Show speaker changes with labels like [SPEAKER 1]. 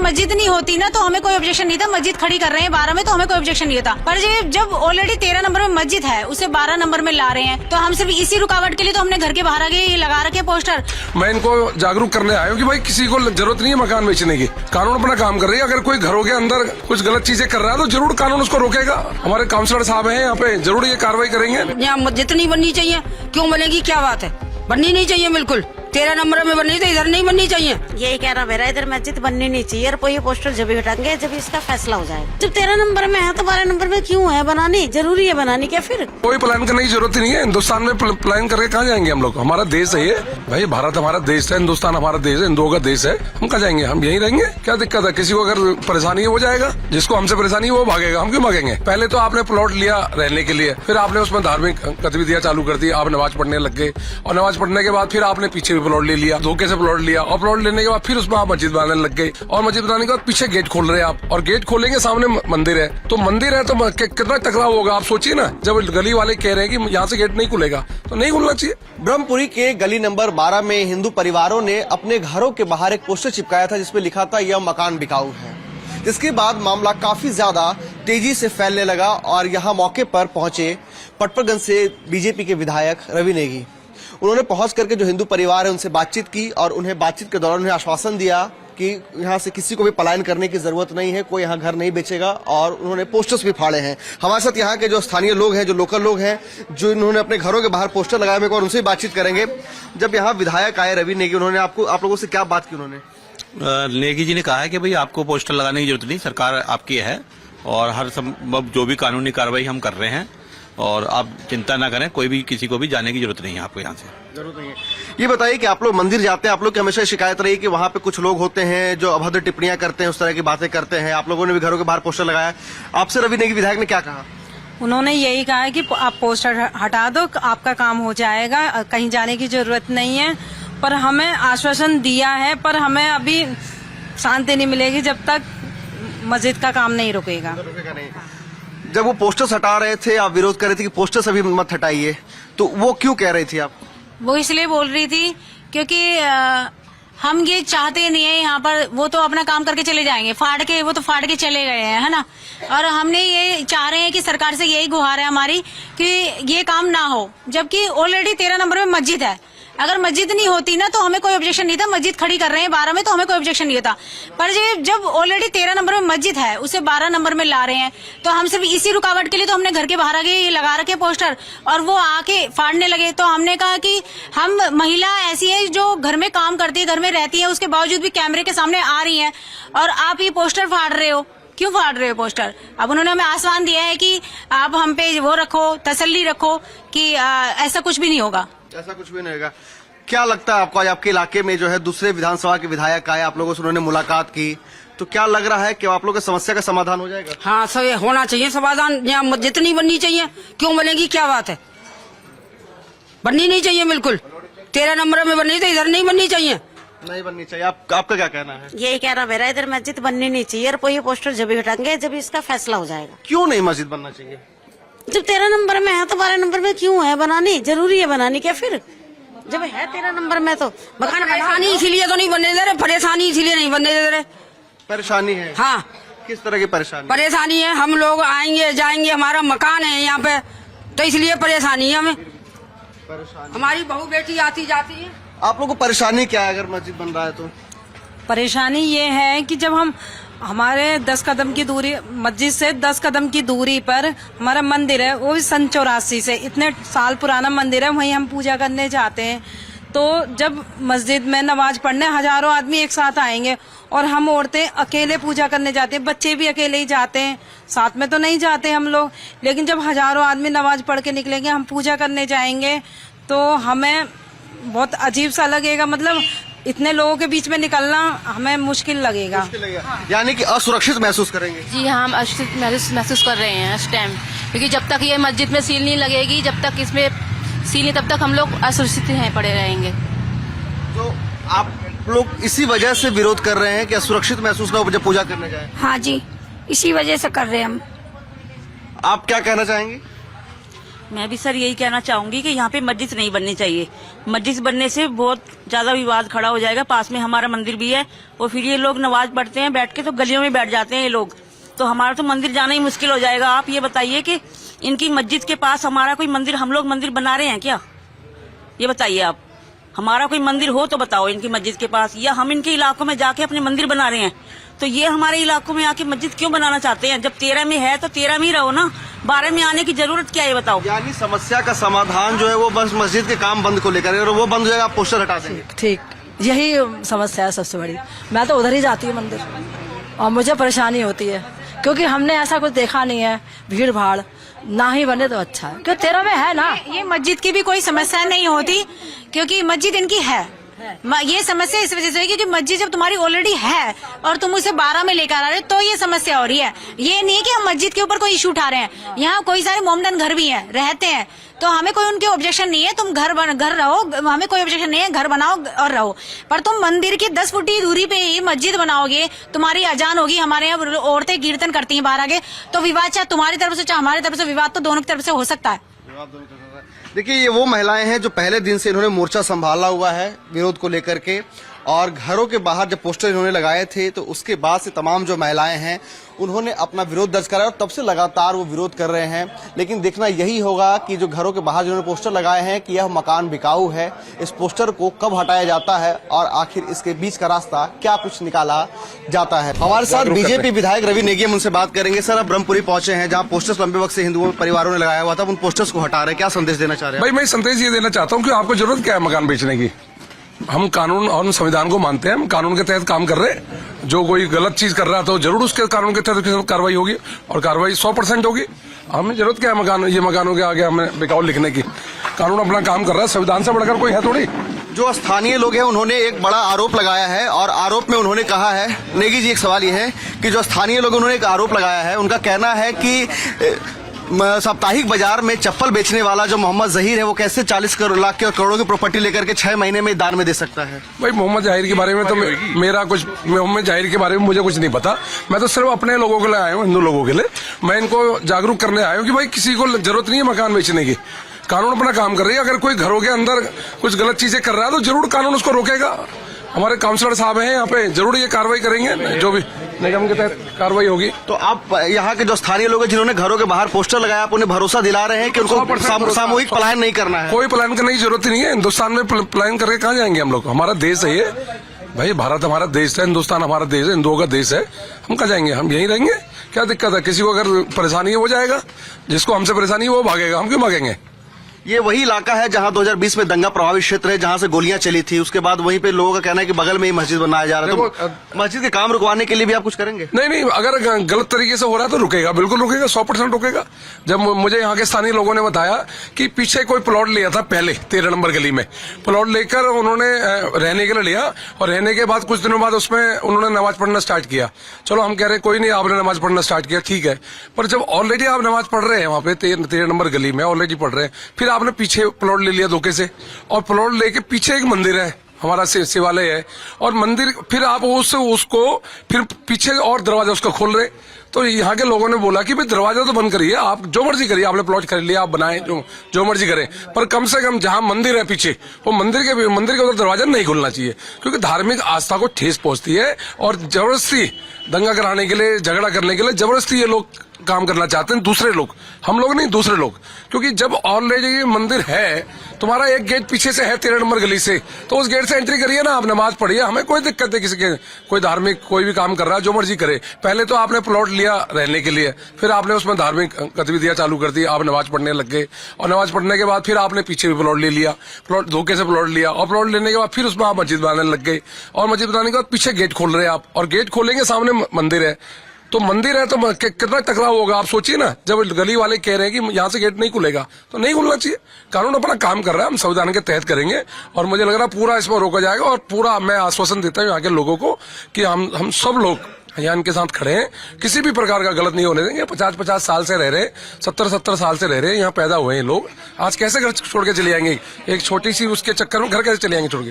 [SPEAKER 1] मस्जिद नहीं होती ना तो हमें कोई ऑब्जेक्शन नहीं था। मस्जिद खड़ी कर रहे हैं 12 में तो हमें कोई ऑब्जेक्शन नहीं था, पर जब ऑलरेडी 13 नंबर में मस्जिद है उसे 12 नंबर में ला रहे हैं तो हम सिर्फ इसी रुकावट के लिए तो हमने घर के बाहर आगे ये लगा रखे पोस्टर। मैं
[SPEAKER 2] इनको जागरूक करने आया हूँ कि भाई किसी को जरूरत नहीं है मकान बेचने की, कानून अपना काम कर रही है। अगर कोई घरों के अंदर कुछ गलत चीजें कर रहा है तो जरूर कानून उसको रोकेगा। हमारे काउंसलर साहब हैं यहाँ पे, जरूर ये कार्रवाई करेंगे।
[SPEAKER 3] यहाँ मस्जिद नहीं बननी चाहिए, क्यों बनेगी, क्या बात है, बननी नहीं चाहिए बिल्कुल। 13 नंबर में बननी थी, इधर नहीं बननी चाहिए।
[SPEAKER 1] यही कहना मेरा, इधर मस्जिद बननी नहीं चाहिए और ये पोस्टर जब भी हटाएंगे जब इसका फैसला हो जाएगा। जब 13 नंबर में है तो 12 नंबर में क्यों है बनानी, जरूरी है बनानी क्या? फिर
[SPEAKER 2] कोई प्लान करने की जरूरत ही नहीं है। हिंदुस्तान में प्लान करके कहाँ जाएंगे हम लोग? हमारा देश है ये भाई, भारत हमारा देश है, हिंदुस्तान हमारा देश है, हिंदुओं का देश है। हम कहाँ जाएंगे? हम यहीं रहेंगे। क्या दिक्कत है? किसी को अगर परेशानी हो जाएगा, जिसको हमसे परेशानी वो भागेगा, हम क्यों भागेंगे? पहले तो आपने प्लॉट लिया रहने के लिए, फिर आपने उसमें धार्मिक गतिविधियां चालू कर दी, आप नमाज पढ़ने लग गए और नमाज पढ़ने के बाद फिर आपने पीछे भी प्लॉट ले लिया, धोखे से प्लॉट लिया और प्लॉट लेने के बाद फिर उसमें आप मस्जिद बनाने लग गए और मस्जिद बनाने के बाद पीछे गेट खोल रहे हैं आप, और गेट खोलेंगे सामने मंदिर है तो मंदिर है तो कितना टकराव होगा आप सोचिए ना। जब गली वाले कह रहे हैं कि यहाँ से गेट नहीं खुलेगा तो नहीं खुलना चाहिए।
[SPEAKER 4] ब्रह्मपुरी के गली नंबर 12 में हिंदू परिवारों ने अपने घरों के बाहर एक पोस्टर चिपकाया था जिसमें लिखा था यह मकान बिकाऊ है। जिसके बाद मामला काफी ज्यादा तेजी से फैलने लगा और यहाँ मौके पर पहुंचे पटपरगंज से बीजेपी के विधायक रवि नेगी। उन्होंने पहुंच करके जो हिंदू परिवार है उनसे बातचीत की और उन्हें बातचीत के दौरान उन्हें आश्वासन दिया कि यहाँ से किसी को भी पलायन करने की जरूरत नहीं है, कोई यहाँ घर नहीं बेचेगा, और उन्होंने पोस्टर्स भी फाड़े हैं। हमारे साथ यहाँ के जो स्थानीय लोग हैं, जो लोकल लोग हैं, जो इन्होंने अपने घरों के बाहर पोस्टर लगाए हुए, और उनसे बातचीत करेंगे। जब यहाँ विधायक आए रवि नेगी, उन्होंने आप लोगों से क्या बात की? उन्होंने
[SPEAKER 5] नेगी जी ने कहा है कि भाई आपको पोस्टर लगाने की जरूरत नहीं, सरकार आपकी है और हर संभव जो भी कानूनी कार्रवाई हम कर रहे हैं और आप चिंता ना करें, कोई भी किसी को भी जाने की जरूरत नहीं है आपको यहाँ से।
[SPEAKER 4] जरूरत नहीं है। ये बताइए कि आप लोग मंदिर जाते हैं, आप लोग की हमेशा शिकायत रही कि वहाँ पे कुछ लोग होते हैं जो अभद्र टिप्पणियां करते हैं, उस तरह की बातें करते हैं। आप लोगों ने भी घरों के बाहर पोस्टर लगाया, आपसे रवि नेगी विधायक ने क्या कहा?
[SPEAKER 6] उन्होंने यही कहा है कि आप पोस्टर हटा दो, आपका काम हो जाएगा, कहीं जाने की जरूरत नहीं है। पर हमें आश्वासन दिया है, पर हमें अभी शांति नहीं मिलेगी जब तक मस्जिद का काम नहीं रुकेगा।
[SPEAKER 4] जब वो पोस्टर्स हटा रहे थे, आप विरोध कर रहे थे कि पोस्टर्स अभी मत हटाइए, तो वो क्यों कह रही थी आप?
[SPEAKER 1] वो इसलिए बोल रही थी क्योंकि हम ये चाहते नहीं है यहाँ पर, वो तो अपना काम करके चले जाएंगे, वो तो फाड़ के चले गए हैं, है ना। और हमने ये चाह रहे हैं कि सरकार से यही गुहार है हमारी कि ये काम ना हो, जबकि ऑलरेडी 13 नंबर में मस्जिद है। अगर मस्जिद नहीं होती ना तो हमें कोई ऑब्जेक्शन नहीं था। मस्जिद खड़ी कर रहे हैं 12 में तो हमें कोई ऑब्जेक्शन नहीं था, पर जब ऑलरेडी 13 नंबर में मस्जिद है उसे 12 नंबर में ला रहे हैं तो हम सिर्फ इसी रुकावट के लिए तो हमने घर के बाहर आगे ये लगा रखे पोस्टर और वो आके फाड़ने लगे। तो हमने कहा कि हम महिला ऐसी है जो घर में काम करती है, घर में रहती है, उसके बावजूद भी कैमरे के सामने आ रही है और आप ये पोस्टर फाड़ रहे हो, क्यों फाड़ रहे हो पोस्टर? अब उन्होंने हमें आश्वासन दिया है कि आप हम पे वो रखो, तसल्ली रखो कि ऐसा कुछ भी नहीं होगा।
[SPEAKER 4] ऐसा कुछ भी नहीं होगा। क्या लगता है आपको, आज आपके इलाके में जो है दूसरे विधानसभा के विधायक आए, आप लोगों से उन्होंने मुलाकात की, तो क्या लग रहा है कि आप लोगों की समस्या का समाधान हो जाएगा?
[SPEAKER 3] हाँ, सही होना चाहिए समाधान। यहाँ मस्जिद नहीं बननी चाहिए, क्यों बनेगी, क्या बात है, बननी नहीं चाहिए बिल्कुल। 13 नंबर में बननी थी, इधर नहीं बननी चाहिए।
[SPEAKER 4] नहीं बननी चाहिए। आपका क्या कहना है?
[SPEAKER 1] यही कहना मेरा, इधर मस्जिद बननी नहीं चाहिए और ये पोस्टर जब भी हटाएंगे जब इसका फैसला हो जाएगा।
[SPEAKER 4] क्यों नहीं मस्जिद बनना चाहिए?
[SPEAKER 1] जब 13 नंबर में है तो 12 नंबर में क्यों है बनानी, जरूरी है बनानी क्या? फिर जब है 13 नंबर में तो
[SPEAKER 3] मकान परेशानी इसीलिए तो नहीं बनने दे रहे, परेशानी इसीलिए नहीं बनने दे रहे। परेशानी
[SPEAKER 4] है?
[SPEAKER 3] हाँ।
[SPEAKER 4] किस तरह की परेशानी?
[SPEAKER 3] परेशानी है, हम लोग आएंगे जाएंगे, हमारा मकान है यहाँ पे, तो इसलिए परेशानी है हमें। हमारी बहू बेटी आती जाती है।
[SPEAKER 4] आप लोगों को परेशानी क्या है अगर मस्जिद बन रहा है तो?
[SPEAKER 6] परेशानी ये है कि जब हम हमारे 10 कदम की दूरी, मस्जिद से 10 कदम की दूरी पर हमारा मंदिर है, वो भी सन 84 से इतने साल पुराना मंदिर है, वहीं हम पूजा करने जाते हैं। तो जब मस्जिद में नमाज पढ़ने हजारों आदमी एक साथ आएंगे और हम औरतें अकेले पूजा करने जाते हैं, बच्चे भी अकेले ही जाते हैं, साथ में तो नहीं जाते हम लोग, लेकिन जब हजारों आदमी नमाज पढ़ के निकलेंगे, हम पूजा करने जाएंगे तो हमें बहुत अजीब सा लगेगा। मतलब इतने लोगों के बीच में निकलना हमें मुश्किल लगेगा।
[SPEAKER 4] यानी कि असुरक्षित महसूस करेंगे?
[SPEAKER 7] जी हाँ, हम असुरक्षित महसूस कर रहे हैं इस टाइम, क्योंकि जब तक ये मस्जिद में सील नहीं लगेगी, जब तक इसमें सील नहीं, तब तक हम लोग असुरक्षित हैं पड़े रहेंगे।
[SPEAKER 4] तो आप लोग इसी वजह से विरोध कर रहे हैं कि असुरक्षित महसूस ना हो जब पूजा करने जाए?
[SPEAKER 8] हाँ जी, इसी वजह से कर रहे हैं हम।
[SPEAKER 4] आप क्या कहना चाहेंगे?
[SPEAKER 8] मैं भी सर यही कहना चाहूंगी कि यहाँ पे मस्जिद नहीं बननी चाहिए। मस्जिद बनने से बहुत ज्यादा विवाद खड़ा हो जाएगा। पास में हमारा मंदिर भी है और फिर ये लोग नमाज पढ़ते हैं बैठ के, तो गलियों में बैठ जाते हैं ये लोग, तो हमारा तो मंदिर जाना ही मुश्किल हो जाएगा। आप ये बताइए कि इनकी मस्जिद के पास हमारा कोई मंदिर, हम लोग मंदिर बना रहे हैं क्या? ये बताइए आप, हमारा कोई मंदिर हो तो बताओ इनकी मस्जिद के पास, या हम इनके इलाकों में जाके अपने मंदिर बना रहे हैं। तो ये हमारे इलाकों में आके मस्जिद क्यों बनाना चाहते हैं? जब 13 में है तो 13 में ही रहो ना, 12 में आने की जरूरत क्या है बताओ?
[SPEAKER 4] यानी समस्या का समाधान जो है वो बस मस्जिद के काम बंद को लेकर है, और वो बंद हो जाएगा आप पोस्टर हटा देंगे।
[SPEAKER 9] ठीक, यही समस्या है सबसे बड़ी। मैं तो उधर ही जाती हूँ मंदिर, और मुझे परेशानी होती है क्योंकि हमने ऐसा कुछ देखा नहीं है। भीड़ भाड़ ना ही बने तो अच्छा है, क्योंकि 13 में है ना।
[SPEAKER 1] ये मस्जिद की भी कोई समस्या नहीं होती, क्योंकि मस्जिद इनकी है। ये समस्या इस वजह से है क्योंकि मस्जिद जब तुम्हारी ऑलरेडी है और तुम उसे 12 में लेकर आ रहे हो तो ये समस्या हो रही है। ये नहीं है कि हम मस्जिद के ऊपर कोई इशू उठा रहे हैं। यहाँ कोई सारे मोमडन घर भी हैं, रहते हैं, तो हमें कोई उनके ऑब्जेक्शन नहीं है। तुम घर रहो, हमें कोई ऑब्जेक्शन नहीं है, घर बनाओ और रहो। पर तुम मंदिर की 10 फुट की दूरी पे ही मस्जिद बनाओगे, तुम्हारी अजान होगी, हमारे यहाँ औरतें कीर्तन करती हैं बाहर आगे, तो विवाद चाहे तुम्हारी तरफ से चाहे हमारी तरफ से, विवाद तो दोनों की तरफ से हो सकता है।
[SPEAKER 4] देखिए, ये वो महिलाएं हैं जो पहले दिन से इन्होंने मोर्चा संभाला हुआ है विरोध को लेकर के, और घरों के बाहर जब पोस्टर इन्होंने लगाए थे तो उसके बाद से तमाम जो महिलाएं हैं उन्होंने अपना विरोध दर्ज कराया, और तब से लगातार वो विरोध कर रहे हैं। लेकिन देखना यही होगा कि जो घरों के बाहर जिन्होंने पोस्टर लगाए हैं कि यह मकान बिकाऊ है, इस पोस्टर को कब हटाया जाता है और आखिर इसके बीच का रास्ता क्या कुछ निकाला जाता है। हमारे साथ बीजेपी विधायक रवि नेगी, हम उनसे बात करेंगे। सर, अब ब्रह्मपुरी पहुंचे हैं जहाँ पोस्टर्स लंबे वक्त से हिंदुओं परिवारों ने लगाया हुआ था, उन पोस्टर्स को हटा रहे हैं, क्या संदेश देना चाह रहे हैं?
[SPEAKER 2] भाई मैं संदेश ये देना चाहता हूँ कि आपको जरूरत क्या है मकान बेचने की? हम कानून और संविधान को मानते हैं, हम कानून के तहत काम कर रहे हैं। जो कोई गलत चीज कर रहा है तो जरूर उसके कानून के तहत कार्रवाई होगी, और कार्रवाई 100% होगी। हमें जरूरत क्या है ये मकानों के आगे हमें बिकाऊ लिखने की? कानून अपना काम कर रहा है, संविधान से बढ़कर कोई है थोड़ी।
[SPEAKER 4] जो स्थानीय लोग हैं उन्होंने एक बड़ा आरोप लगाया है, और आरोप में उन्होंने कहा है, नेगी जी एक सवाल ये है कि जो स्थानीय लोग उन्होंने एक आरोप लगाया है, उनका कहना है कि साप्ताहिक बाजार में चप्पल बेचने वाला जो मोहम्मद जहीर है वो कैसे 40 लाख के करोड़ों की प्रॉपर्टी लेकर के 6 महीने में दान में दे सकता है?
[SPEAKER 2] भाई मोहम्मद जहीर के बारे में तो मोहम्मद जहीर के बारे में मुझे कुछ नहीं पता। मैं तो सिर्फ अपने लोगों के लिए आया हूँ, हिंदू लोगों के लिए। मैं इनको जागरूक करने आया हूँ कि भाई किसी को जरूरत नहीं है मकान बेचने की, कानून अपना काम कर रही है। अगर कोई घरों के अंदर कुछ गलत चीजें कर रहा है तो जरूर कानून उसको रोकेगा। हमारे काउंसलर साहब हैं यहाँ पे, जरूर ये कार्रवाई करेंगे, जो भी निगम के तहत कार्रवाई होगी।
[SPEAKER 4] तो आप यहाँ के जो स्थानीय लोग हैं जिन्होंने घरों के बाहर पोस्टर लगाया, आप उन्हें भरोसा दिला रहे हैं कि उनको सामूहिक पलायन नहीं करना है?
[SPEAKER 2] कोई पलायन करने की जरूरत ही नहीं है। हिंदुस्तान में पलायन करके कहाँ जाएंगे हम लोग? हमारा देश है ये भाई, भारत हमारा देश है, हिंदुस्तान हमारा देश है, हिंदुओं का देश है। हम कहाँ जाएंगे? हम यहीं रहेंगे। क्या दिक्कत है? किसी को अगर परेशानी है वो जाएगा, जिसको हमसे परेशानी है वो भागेगा। हम क्यों भागेंगे?
[SPEAKER 4] ये वही इलाका है जहां 2020 में दंगा प्रभावित क्षेत्र है, जहां से गोलियां चली थी। उसके बाद वहीं पे लोगों का कहना है कि बगल में ही मस्जिद बनाया जा रहा है। तो मस्जिद के काम रुकवाने के लिए भी आप कुछ करेंगे?
[SPEAKER 2] नहीं, अगर गलत तरीके से हो रहा है तो रुकेगा, बिल्कुल रुकेगा, 100% रुकेगा। जब मुझे यहाँ के स्थानीय लोगों ने बताया कि पीछे कोई प्लॉट लिया था पहले 13 नंबर गली में, प्लॉट लेकर उन्होंने रहने के लिए लिया, और रहने के बाद कुछ दिनों बाद उसमें उन्होंने नमाज पढ़ना स्टार्ट किया। चलो हम कह रहे कोई नहीं, आपने नमाज पढ़ना स्टार्ट किया, ठीक है, पर जब ऑलरेडी आप नमाज पढ़ रहे हैं वहां पे 13 नंबर गली में ऑलरेडी पढ़ रहे हैं, फिर आपने पीछे प्लॉट ले लिया धोखे से, और प्लॉट लेके पीछे एक मंदिर है, हमारा शिवालय है, और मंदिर फिर आप उसको फिर पीछे और दरवाजा उसका खोल रहे। तो यहाँ के लोगों ने बोला कि भाई दरवाजा तो बंद करिए, आप जो मर्जी करिए, आपने प्लॉट खरीद लिया, आप बनाएं, जो मर्जी करें, पर कम से कम जहाँ मंदिर है पीछे, वो मंदिर के उधर दरवाजा नहीं खोलना चाहिए, क्योंकि धार्मिक आस्था को ठेस पहुंचती है। और जबरदस्ती दंगा कराने के लिए, झगड़ा करने के लिए जबरदस्ती ये लोग काम करना चाहते हैं, दूसरे लोग, हम लोग नहीं, दूसरे लोग। क्योंकि जब ऑलरेडी मंदिर है, तुम्हारा एक गेट पीछे से है 13 नंबर गली से, तो उस गेट से एंट्री करिए ना, आप नमाज पढ़िए, हमें कोई दिक्कत है किसी के, कोई धार्मिक कोई भी काम कर रहा है जो मर्जी करे। पहले तो आपने प्लॉट लिया रहने के लिए, फिर आपने उसमें धार्मिक गतिविधियां चालू कर दी, आप नमाज पढ़ने लग गए, और नमाज पढ़ने के बाद फिर आपने पीछे भी प्लॉट ले लिया, प्लॉट धोखे से प्लॉट लिया, और प्लॉट लेने के बाद फिर उसमें आप मस्जिद बनाने लग गए, और मस्जिद बनाने के बाद पीछे गेट खोल रहे हैं आप, और गेट खोलेंगे सामने मंदिर है, तो मंदिर है तो कितना टकराव होगा आप सोचिए ना। जब गली वाले कह रहे हैं कि यहाँ से गेट नहीं खुलेगा, तो नहीं खुलना चाहिए। कानून अपना काम कर रहा है, हम संविधान के तहत करेंगे, और मुझे लग रहा है पूरा इसमें रोका जाएगा। और पूरा मैं आश्वासन देता हूँ यहाँ के लोगों को कि हम सब लोग यहाँ इनके साथ खड़े हैं, किसी भी प्रकार का गलत नहीं होने देंगे। 50-50 साल से रह रहे, 70-70 साल से रह रहे, यहाँ पैदा हुए हैं लोग, आज कैसे घर छोड़ के चले जाएंगे? एक छोटी सी उसके चक्कर में घर कैसे चले जाएंगे छोड़ के?